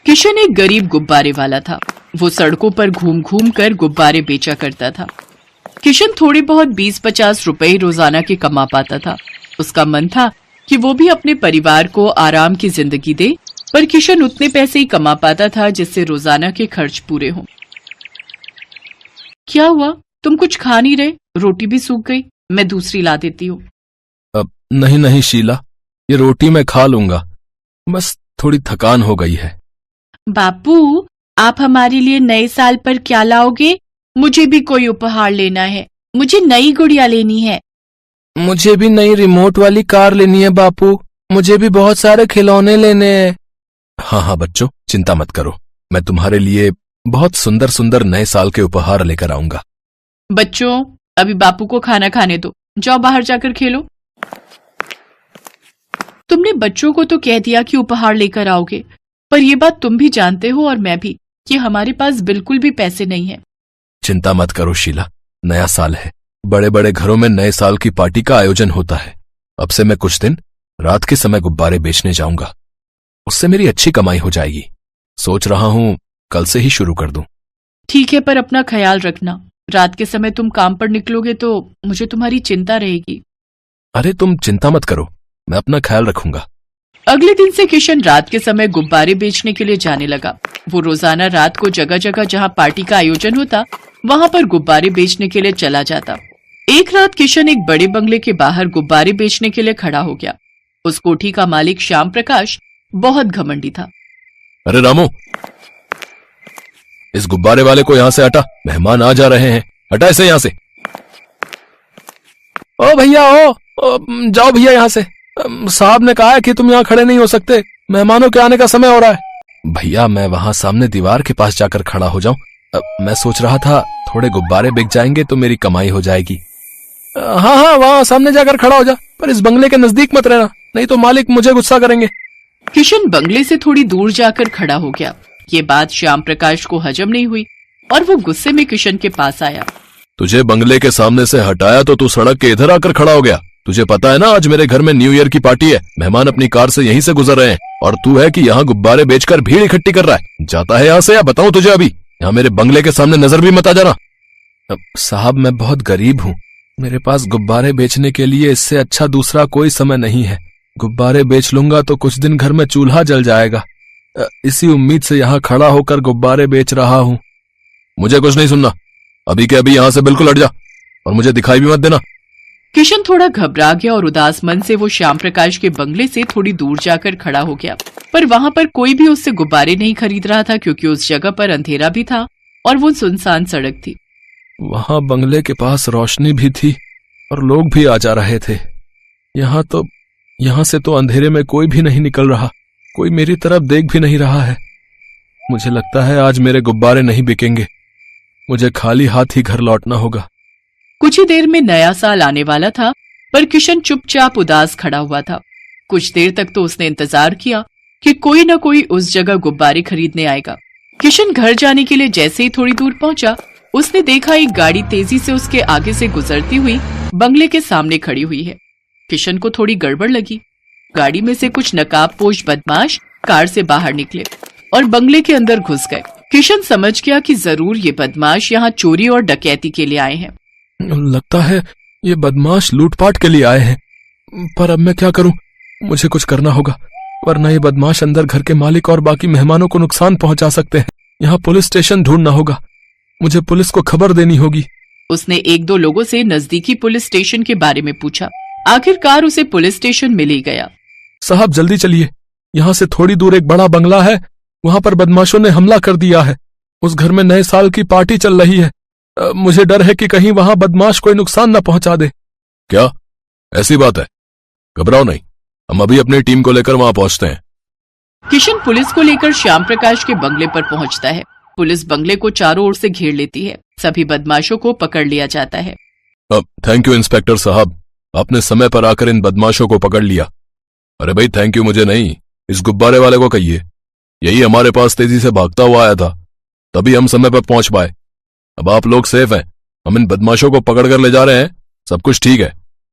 किशन एक गरीब गुब्बारे वाला था। वो सड़कों पर घूम घूम कर गुब्बारे बेचा करता था। किशन थोड़ी बहुत 20-50 रुपए रोजाना के कमा पाता था। उसका मन था कि वो भी अपने परिवार को आराम की जिंदगी दे, पर किशन उतने पैसे ही कमा पाता था जिससे रोजाना के खर्च पूरे हों। क्या हुआ, तुम कुछ खा नहीं रहे? रोटी भी सूख गई, मैं दूसरी ला देती हूँ। नहीं नहीं शीला, ये रोटी मैं खा लूंगा, बस थोड़ी थकान हो गई है। बापू, आप हमारे लिए नए साल पर क्या लाओगे? मुझे भी कोई उपहार लेना है। मुझे नई गुड़िया लेनी है। मुझे भी नई रिमोट वाली कार लेनी है बापू। मुझे भी बहुत सारे खिलौने लेने हैं। हाँ हाँ बच्चों, चिंता मत करो, मैं तुम्हारे लिए बहुत सुंदर सुंदर नए साल के उपहार लेकर आऊंगा। बच्चों, अभी बापू को खाना खाने दो, जाओ बाहर जाकर खेलो। तुमने बच्चों को तो कह दिया कि उपहार लेकर आओगे, पर यह बात तुम भी जानते हो और मैं भी कि हमारे पास बिल्कुल भी पैसे नहीं है। चिंता मत करो शीला, नया साल है, बड़े बड़े घरों में नए साल की पार्टी का आयोजन होता है। अब से मैं कुछ दिन रात के समय गुब्बारे बेचने जाऊंगा, उससे मेरी अच्छी कमाई हो जाएगी। सोच रहा हूं कल से ही शुरू कर दूं। ठीक है, पर अपना ख्याल रखना। रात के समय तुम काम पर निकलोगे तो मुझे तुम्हारी चिंता रहेगी। अरे तुम चिंता मत करो, मैं अपना ख्याल रखूंगा। अगले दिन से किशन रात के समय गुब्बारे बेचने के लिए जाने लगा। वो रोजाना रात को जगह जगह जहाँ पार्टी का आयोजन होता वहां पर गुब्बारे बेचने के लिए चला जाता। एक रात किशन एक बड़े बंगले के बाहर गुब्बारे बेचने के लिए खड़ा हो गया। उस कोठी का मालिक श्याम प्रकाश बहुत घमंडी था। अरे रामू, इस गुब्बारे वाले को यहाँ से हटा, मेहमान आ जा रहे हैं, हटा इसे यहाँ से। ओ भैया, जाओ भैया यहाँ से, साहब ने कहा है कि तुम यहाँ खड़े नहीं हो सकते, मेहमानों के आने का समय हो रहा है। भैया मैं वहां सामने दीवार के पास जाकर खड़ा हो जाऊं? मैं सोच रहा था थोड़े गुब्बारे बिक जाएंगे तो मेरी कमाई हो जाएगी। हाँ हाँ, वहां सामने जाकर खड़ा हो जा, पर इस बंगले के नजदीक मत रहना, नहीं तो मालिक मुझे गुस्सा करेंगे। किशन बंगले से थोड़ी दूर जाकर खड़ा हो गया। ये बात श्याम प्रकाश को हजम नहीं हुई और वो गुस्से में किशन के पास आया। तुझे बंगले के सामने से हटाया तो तू सड़क के इधर आकर खड़ा हो गया। तुझे पता है ना आज मेरे घर में न्यू ईयर की पार्टी है, मेहमान अपनी कार से यहीं से गुजर रहे हैं और तू है कि यहाँ गुब्बारे बेचकर भीड़ इकट्ठी कर रहा है। जाता है यहाँ से या बताऊं तुझे अभी? यहाँ मेरे बंगले के सामने नजर भी मत आ जाना। साहब मैं बहुत गरीब हूँ, मेरे पास गुब्बारे बेचने के लिए इससे अच्छा दूसरा कोई समय नहीं है। गुब्बारे बेच लूंगा तो कुछ दिन घर में चूल्हा जल जाएगा, इसी उम्मीद से यहाँ खड़ा होकर गुब्बारे बेच रहा हूँ। मुझे कुछ नहीं सुनना, अभी के अभी यहाँ से बिल्कुल हट जा और मुझे दिखाई भी मत देना। किशन थोड़ा घबरा गया और उदास मन से वो श्याम प्रकाश के बंगले से थोड़ी दूर जाकर खड़ा हो गया, पर वहां पर कोई भी उससे गुब्बारे नहीं खरीद रहा था क्योंकि उस जगह पर अंधेरा भी था और वो सुनसान सड़क थी। वहां बंगले के पास रोशनी भी थी और लोग भी आ जा रहे थे। यहाँ से तो अंधेरे में कोई भी नहीं निकल रहा, कोई मेरी तरफ देख भी नहीं रहा है। मुझे लगता है आज मेरे गुब्बारे नहीं बिकेंगे, मुझे खाली हाथ ही घर लौटना होगा। कुछ ही देर में नया साल आने वाला था, पर किशन चुपचाप उदास खड़ा हुआ था। कुछ देर तक तो उसने इंतजार किया कि कोई न कोई उस जगह गुब्बारे खरीदने आएगा। किशन घर जाने के लिए जैसे ही थोड़ी दूर पहुंचा, उसने देखा एक गाड़ी तेजी से उसके आगे से गुजरती हुई बंगले के सामने खड़ी हुई है। किशन को थोड़ी गड़बड़ लगी। गाड़ी में से कुछ नकाबपोश बदमाश कार से बाहर निकले और बंगले के अंदर घुस गए। किशन समझ गया कि जरूर ये बदमाश यहाँ चोरी और डकैती के लिए आए हैं। लगता है ये बदमाश लूटपाट के लिए आए हैं, पर अब मैं क्या करूं? मुझे कुछ करना होगा, वरना ये बदमाश अंदर घर के मालिक और बाकी मेहमानों को नुकसान पहुंचा सकते हैं। यहाँ पुलिस स्टेशन ढूंढना होगा, मुझे पुलिस को खबर देनी होगी। उसने एक दो लोगों से नजदीकी पुलिस स्टेशन के बारे में पूछा। आखिरकार उसे पुलिस स्टेशन मिल ही गया। साहब जल्दी चलिए, यहाँ से थोड़ी दूर एक बड़ा बंगला है, वहां पर बदमाशों ने हमला कर दिया है। उस घर में नए साल की पार्टी चल रही है, मुझे डर है कि कहीं वहां बदमाश कोई नुकसान न पहुंचा दे। क्या ऐसी बात है? घबराओ नहीं, हम अभी अपनी टीम को लेकर वहां पहुंचते हैं। किशन पुलिस को लेकर श्याम प्रकाश के बंगले पर पहुंचता है। पुलिस बंगले को चारों ओर से घेर लेती है। सभी बदमाशों को पकड़ लिया जाता है। थैंक यू इंस्पेक्टर साहब, आपने समय पर आकर इन बदमाशों को पकड़ लिया। अरे भाई थैंक यू मुझे नहीं, इस गुब्बारे वाले को कहिए, यही हमारे पास तेजी से भागता हुआ आया था, तभी हम समय पर पहुंच पाए। अब आप लोग सेफ हैं, हम इन बदमाशों को पकड़ कर ले जा रहे हैं, सब कुछ ठीक है।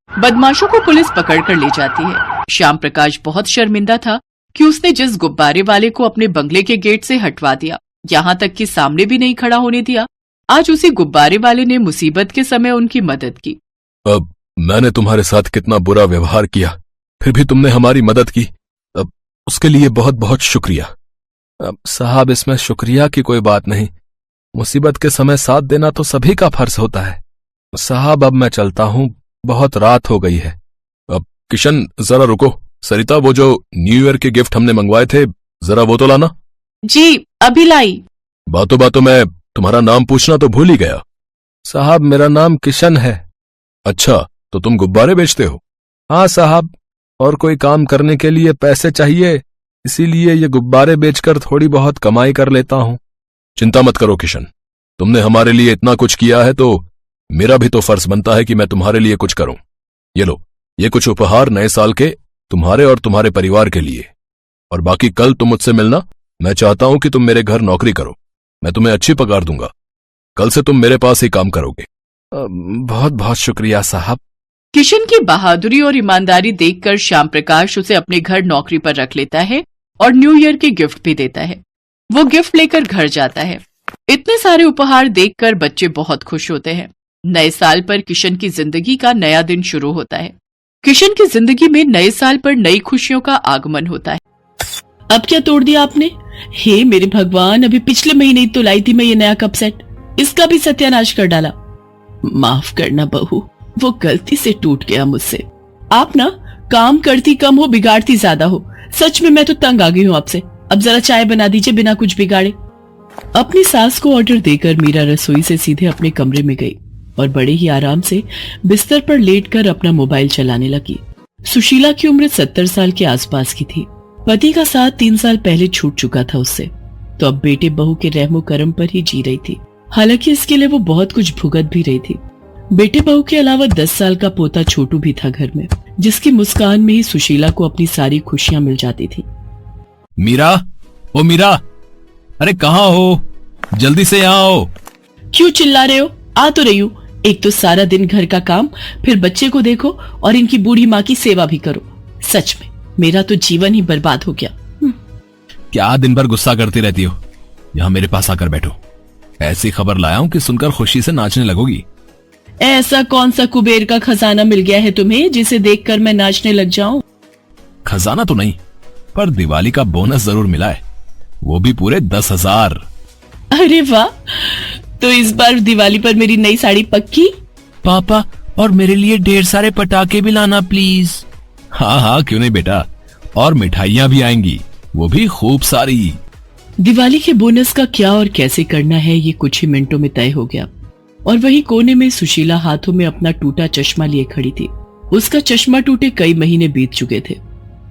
बदमाशों को पुलिस पकड़ कर ले जाती है। श्याम प्रकाश बहुत शर्मिंदा था कि उसने जिस गुब्बारे वाले को अपने बंगले के गेट से हटवा दिया, यहाँ तक कि सामने भी नहीं खड़ा होने दिया, आज उसी गुब्बारे वाले ने मुसीबत के समय उनकी मदद की। अब मैंने तुम्हारे साथ कितना बुरा व्यवहार किया, फिर भी तुमने हमारी मदद की, अब उसके लिए बहुत बहुत शुक्रिया। अब साहब, इसमें शुक्रिया की कोई बात नहीं, मुसीबत के समय साथ देना तो सभी का फर्ज होता है। साहब, अब मैं चलता हूं, बहुत रात हो गई है। अब किशन, जरा रुको। सरिता, वो जो न्यू ईयर के गिफ्ट हमने मंगवाए थे, जरा वो तो लाना। जी, अभी लाई। बातों बातों में तुम्हारा नाम पूछना तो भूल ही गया। साहब, मेरा नाम किशन है। अच्छा, तो तुम गुब्बारे बेचते हो? हाँ साहब, और कोई काम करने के लिए पैसे चाहिए, इसीलिए ये गुब्बारे बेचकर थोड़ी बहुत कमाई कर लेता हूं। चिंता मत करो किशन, तुमने हमारे लिए इतना कुछ किया है तो मेरा भी तो फर्ज बनता है कि मैं तुम्हारे लिए कुछ करूं। ये लो, ये कुछ उपहार नए साल के तुम्हारे और तुम्हारे परिवार के लिए। और बाकी कल तुम मुझसे मिलना। मैं चाहता हूं कि तुम मेरे घर नौकरी करो, मैं तुम्हें अच्छी पगार दूंगा। कल से तुम मेरे पास ही काम करोगे। बहुत बहुत शुक्रिया साहब। किशन की बहादुरी और ईमानदारी देखकर श्याम प्रकाश उसे अपने घर नौकरी पर रख लेता है और न्यू ईयर के गिफ्ट भी देता है। वो गिफ्ट लेकर घर जाता है। इतने सारे उपहार देखकर बच्चे बहुत खुश होते हैं। नए साल पर किशन की जिंदगी का नया दिन शुरू होता है। किशन की जिंदगी में नए साल पर नई खुशियों का आगमन होता है। अब क्या तोड़ दिया आपने? हे मेरे भगवान, अभी पिछले महीने ही तो लाई थी मैं ये नया कप सेट, इसका भी सत्यानाश कर डाला। माफ करना बहू, वो गलती से टूट गया मुझसे। आप ना काम करती कम हो, बिगाड़ती ज्यादा हो। सच में मैं तो तंग आ गई हूँ आपसे। अब जरा चाय बना दीजिए बिना कुछ बिगाड़े। अपनी सास को ऑर्डर देकर मीरा रसोई से सीधे अपने कमरे में गई और बड़े ही आराम से बिस्तर पर लेटकर अपना मोबाइल चलाने लगी। सुशीला की उम्र 70 साल के आसपास की थी। पति का साथ 3 साल पहले छूट चुका था उससे, तो अब बेटे बहू के रहमो करम पर ही जी रही थी। हालांकि इसके लिए वो बहुत कुछ भुगत भी रही थी। बेटे बहू के अलावा 10 साल का पोता छोटू भी था घर में, जिसकी मुस्कान में ही सुशीला को अपनी सारी खुशियां मिल जाती थी। मीरा, ओ मीरा, अरे कहाँ हो? जल्दी से यहाँ आओ। क्यों चिल्ला रहे हो? आ तो रही हूँ। एक तो सारा दिन घर का काम, फिर बच्चे को देखो और इनकी बूढ़ी माँ की सेवा भी करो। सच में मेरा तो जीवन ही बर्बाद हो गया। क्या दिन भर गुस्सा करती रहती हो? यहाँ मेरे पास आकर बैठो। ऐसी खबर लाया हूँ कि सुनकर खुशी से नाचने लगोगी। ऐसा कौन सा कुबेर का खजाना मिल गया है तुम्हें जिसे देखकर मैं नाचने लग जाऊं? खजाना तो नहीं, पर दिवाली का बोनस जरूर मिला है, वो भी पूरे 10,000। अरे वाह, तो इस बार दिवाली पर मेरी नई साड़ी पक्की? पापा, और मेरे लिए ढेर सारे पटाखे भी लाना प्लीज। हाँ हाँ, क्यों नहीं बेटा, और मिठाइयाँ भी आएंगी, वो भी खूब सारी। दिवाली के बोनस का क्या और कैसे करना है ये कुछ ही मिनटों में तय हो गया। और वही कोने में सुशीला हाथों में अपना टूटा चश्मा लिए खड़ी थी। उसका चश्मा टूटे कई महीने बीत चुके थे।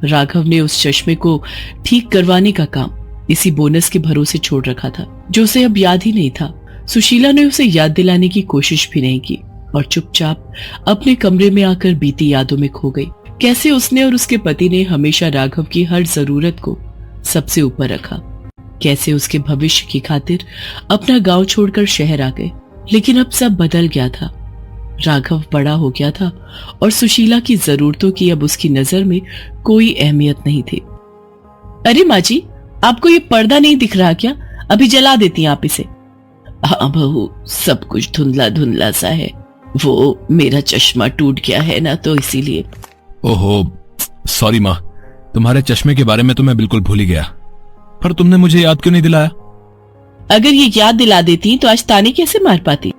राघव ने उस चश्मे को ठीक करवाने का काम इसी बोनस के भरोसे छोड़ रखा था, जो उसे अब याद ही नहीं था। सुशीला ने उसे याद दिलाने की कोशिश भी नहीं की और चुपचाप अपने कमरे में आकर बीती यादों में खो गई। कैसे उसने और उसके पति ने हमेशा राघव की हर जरूरत को सबसे ऊपर रखा, कैसे उसके भविष्य की खातिर अपना गांव छोड़कर शहर आ गए। लेकिन अब सब बदल गया था। राघव बड़ा हो गया था और सुशीला की जरूरतों की अब उसकी नजर में कोई अहमियत नहीं थी। अरे माँ जी, आपको ये पर्दा नहीं दिख रहा क्या? अभी जला देती हैं आप इसे। हाँ बहू, सब कुछ धुंधला धुंधला सा है। वो मेरा चश्मा टूट गया है ना, तो इसीलिए। ओहो, सॉरी माँ, तुम्हारे चश्मे के बारे में तो मैं बिल्कुल भूल ही गया, पर तुमने मुझे याद क्यों नहीं दिलाया? अगर ये याद दिला देती तो आज ताने कैसे मार पाती?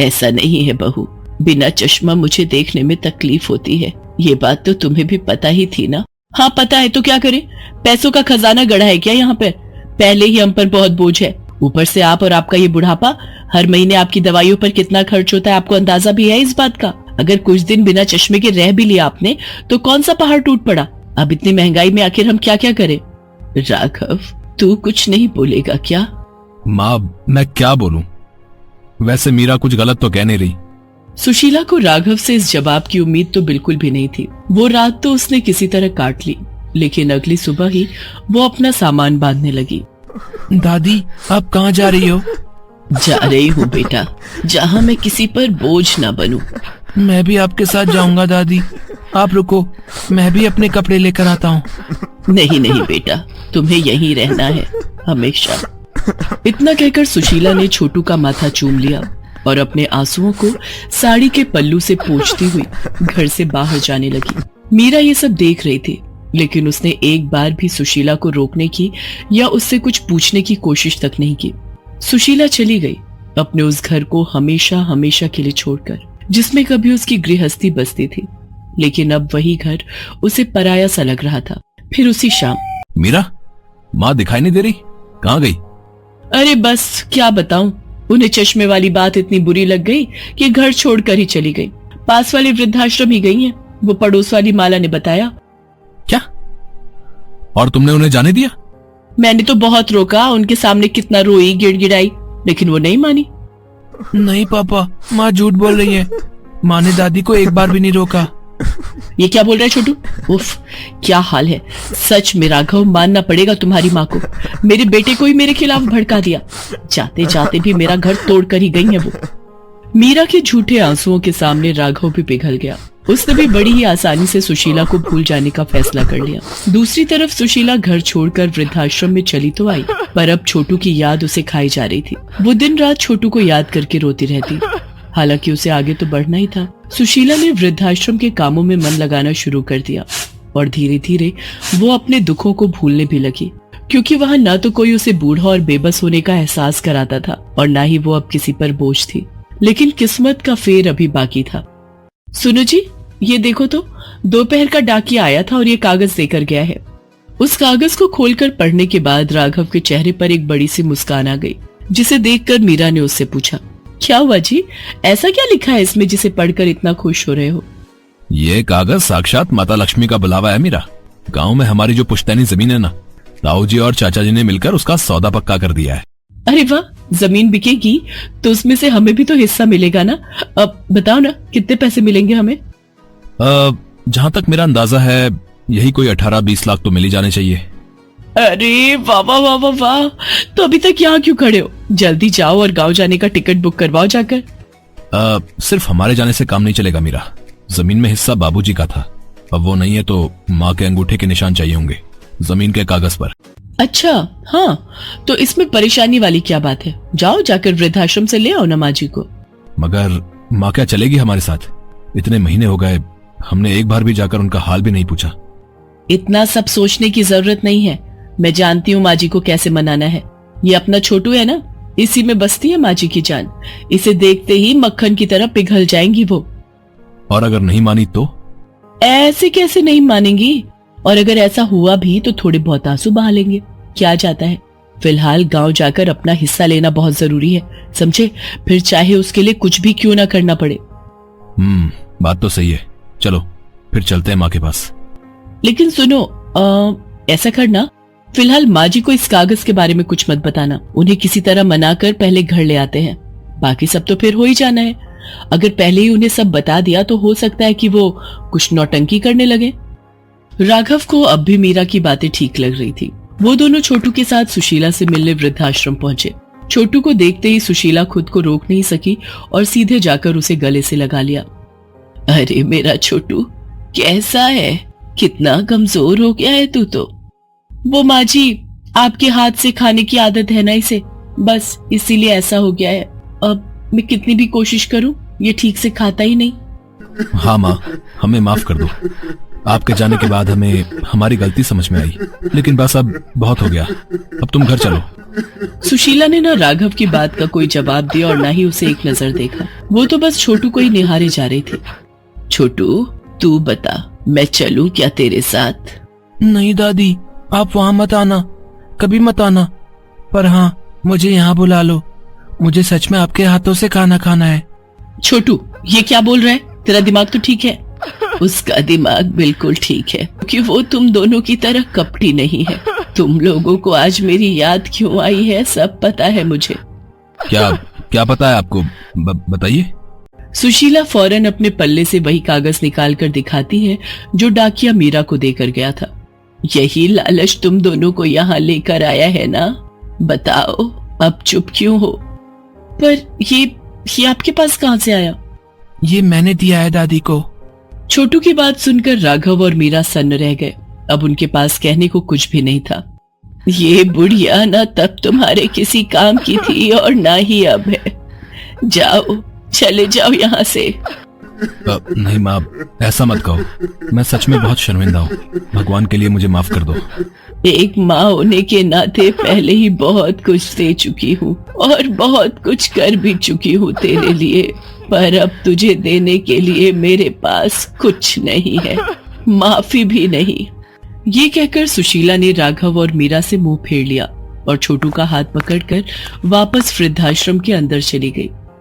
ऐसा नहीं है बहू, बिना चश्मा मुझे देखने में तकलीफ होती है, ये बात तो तुम्हें भी पता ही थी ना। हाँ पता है, तो क्या करें? पैसों का खजाना गड़ा है क्या यहाँ पर? पहले ही हम पर बहुत बोझ है, ऊपर से आप और आपका ये बुढ़ापा। हर महीने आपकी दवाइयों पर कितना खर्च होता है आपको अंदाजा भी है इस बात का? अगर कुछ दिन बिना चश्मे के रह भी लिया आपने तो कौन सा पहाड़ टूट पड़ा? अब इतनी महंगाई में आखिर हम क्या क्या करें? राघव, तू कुछ नहीं बोलेगा क्या? माँ, मैं क्या बोलूं? वैसे मीरा कुछ गलत तो कह नहीं रही। सुशीला को राघव से इस जवाब की उम्मीद तो बिल्कुल भी नहीं थी। वो रात तो उसने किसी तरह काट ली, लेकिन अगली सुबह ही वो अपना सामान बांधने लगी। दादी, आप कहाँ जा रही हो? जा रही हूँ बेटा, जहाँ मैं किसी पर बोझ ना बनूं। मैं भी आपके साथ जाऊंगा दादी, आप रुको, मैं भी अपने कपड़े लेकर आता हूँ। नहीं नहीं बेटा, तुम्हें यहीं रहना है हमेशा। इतना कहकर सुशीला ने छोटू का माथा चूम लिया और अपने आंसुओं को साड़ी के पल्लू से पोंछती हुई घर से बाहर जाने लगी। मीरा ये सब देख रही थी, लेकिन उसने एक बार भी सुशीला को रोकने की या उससे कुछ पूछने की कोशिश तक नहीं की। सुशीला चली गई अपने उस घर को हमेशा हमेशा के लिए छोड़कर, जिसमें कभी उसकी गृहस्थी बसती थी, लेकिन अब वही घर उसे पराया सा लग रहा था। फिर उसी शाम, मीरा, माँ दिखाई नहीं दे रही, कहाँ गई? अरे बस क्या बताऊं, उन्हें चश्मे वाली बात इतनी बुरी लग गई कि घर छोड़कर ही चली गई। पास वाले वृद्धाश्रम ही गई हैं, वो पड़ोस वाली माला ने बताया। क्या? और तुमने उन्हें जाने दिया? मैंने तो बहुत रोका, उनके सामने कितना रोई गिड़गिड़ाई, लेकिन वो नहीं मानी। नहीं पापा, माँ झूठ बोल रही है। माँ ने दादी को एक बार भी नहीं रोका। ये क्या बोल रहा है छोटू? उफ, क्या हाल है। सच में राघव, मानना पड़ेगा तुम्हारी माँ को। मेरे बेटे को ही मेरे खिलाफ भड़का दिया। जाते जाते भी मेरा घर तोड़कर ही गई है वो। मीरा के झूठे आंसुओं के सामने राघव भी पिघल गया। उसने भी बड़ी ही आसानी से सुशीला को भूल जाने का फैसला कर लिया। दूसरी तरफ सुशीला घर छोड़कर वृद्धाश्रम में चली तो आई, पर अब छोटू की याद उसे खाई जा रही थी। वो दिन रात छोटू को याद करके रोती रहती। हालांकि उसे आगे तो बढ़ना ही था। सुशीला ने वृद्धाश्रम के कामों में मन लगाना शुरू कर दिया और धीरे धीरे वो अपने दुखों को भूलने भी लगी, क्योंकि वहाँ न तो कोई उसे बूढ़ा और बेबस होने का एहसास कराता था और न ही वो अब किसी पर बोझ थी। लेकिन किस्मत का फेर अभी बाकी था। सुनो जी, ये देखो तो, दोपहर का डाकिया आया था और ये कागज देकर गया है। उस कागज को खोलकर पढ़ने के बाद राघव के चेहरे पर एक बड़ी सी मुस्कान आ गई, जिसे देखकर मीरा ने उससे पूछा, क्या हुआ जी, ऐसा क्या लिखा है इसमें जिसे पढ़कर इतना खुश हो रहे हो? ये कागज साक्षात माता लक्ष्मी का बुलावा है मीरा। गांव में हमारी जो पुश्तैनी जमीन है ना, ताऊ जी और चाचा जी ने मिलकर उसका सौदा पक्का कर दिया है। अरे वाह, जमीन बिकेगी तो उसमें से हमें भी तो हिस्सा मिलेगा ना। अब बताओ ना, कितने पैसे मिलेंगे हमें? जहाँ तक मेरा अंदाजा है, यही कोई 18-20 लाख तो मिल ही जाने चाहिए। अरे वाह वाह वाह वाह वाह, तो अभी तक यहाँ क्यों खड़े हो? जल्दी जाओ और गांव जाने का टिकट बुक करवाओ जाकर। सिर्फ हमारे जाने से काम नहीं चलेगा मीरा। जमीन में हिस्सा बाबूजी का था, अब वो नहीं है तो माँ के अंगूठे के निशान चाहिए होंगे जमीन के कागज पर। अच्छा हाँ, तो इसमें परेशानी वाली क्या बात है? जाओ, जाकर वृद्धाश्रम से ले आओ ना माँ जी को। मगर माँ क्या चलेगी हमारे साथ? इतने महीने हो गए, हमने एक बार भी जाकर उनका हाल भी नहीं पूछा। इतना सब सोचने की जरूरत नहीं है। मैं जानती हूँ माँ जी को कैसे मनाना है। ये अपना छोटू है ना, इसी में बसती है माँ जी की जान। इसे देखते ही मक्खन की तरह पिघल जाएंगी वो। और अगर नहीं मानी तो? ऐसे कैसे नहीं मानेंगी? और अगर ऐसा हुआ भी तो थोड़े बहुत आंसू बहा लेंगे, क्या जाता है। फिलहाल गांव जाकर अपना हिस्सा लेना बहुत जरूरी है, समझे? फिर चाहे उसके लिए कुछ भी क्यों ना करना पड़े। बात तो सही है। चलो फिर चलते हैं माँ के पास। लेकिन सुनो, ऐसा करना, फिलहाल माँ जी को इस कागज के बारे में कुछ मत बताना। उन्हें किसी तरह मनाकर पहले घर ले आते हैं, बाकी सब तो फिर हो ही जाना है। अगर पहले ही उन्हें सब बता दिया तो हो सकता है कि वो कुछ नौटंकी करने लगे। राघव को अब भी मीरा की बातें ठीक लग रही थी। वो दोनों छोटू के साथ सुशीला से मिलने वृद्धाश्रम पहुंचे। छोटू को देखते ही सुशीला खुद को रोक नहीं सकी और सीधे जाकर उसे गले से लगा लिया। अरे मेरा छोटू, कैसा है? कितना कमजोर हो गया है तू तो। वो माँ जी, आपके हाथ से खाने की आदत है ना इसे, बस इसीलिए ऐसा हो गया है। अब मैं कितनी भी कोशिश करूं, ये ठीक से खाता ही नहीं। हाँ माँ, हमें माफ कर दो। आपके जाने के बाद हमें हमारी गलती समझ में आई, लेकिन बस अब बहुत हो गया। अब तुम घर चलो। सुशीला ने ना राघव की बात का कोई जवाब दिया और ना ही उसे एक नजर देखा। वो तो बस छोटू को ही निहारे जा रही थी। छोटू, तू बता, मैं चलूं क्या तेरे साथ? नहीं दादी, आप वहाँ मत आना, कभी मत आना। पर हाँ, मुझे यहाँ बुला लो। मुझे सच में आपके हाथों से खाना खाना है। छोटू, ये क्या बोल रहा है? तेरा दिमाग तो ठीक है? उसका दिमाग बिल्कुल ठीक है, क्योंकि वो तुम दोनों की तरह कपटी नहीं है। तुम लोगों को आज मेरी याद क्यों आई है सब पता है मुझे। क्या पता है आपको? बताइए। सुशीला फौरन अपने पल्ले से वही कागज निकालकर दिखाती है जो डाकिया मीरा को देकर गया था। यही लालच तुम दोनों को यहाँ लेकर आया है ना? बताओ, अब चुप क्यों हो? पर ये आपके पास कहाँ से आया? ये मैंने दिया है दादी को। छोटू की बात सुनकर राघव और मीरा सन्न रह गए। अब उनके पास कहने को कुछ भी नहीं था। ये बुढ़िया ना तब तुम्हारे किसी काम की थी और ना ही अब है। जाओ, चले जाओ यहाँ से। नहीं माँ, ऐसा मत कहो। मैं सच में बहुत शर्मिंदा हूँ। भगवान के लिए मुझे माफ कर दो। एक माँ होने के नाते पहले ही बहुत कुछ दे चुकी हूँ और बहुत कुछ कर भी चुकी हूँ तेरे लिए, पर अब तुझे देने के लिए मेरे पास कुछ नहीं है, माफी भी नहीं। ये कहकर सुशीला ने राघव और मीरा से मुंह फेर लिया और छोटू का हाथ पकड़कर वापस वृद्धाश्रम के अंदर चली गई।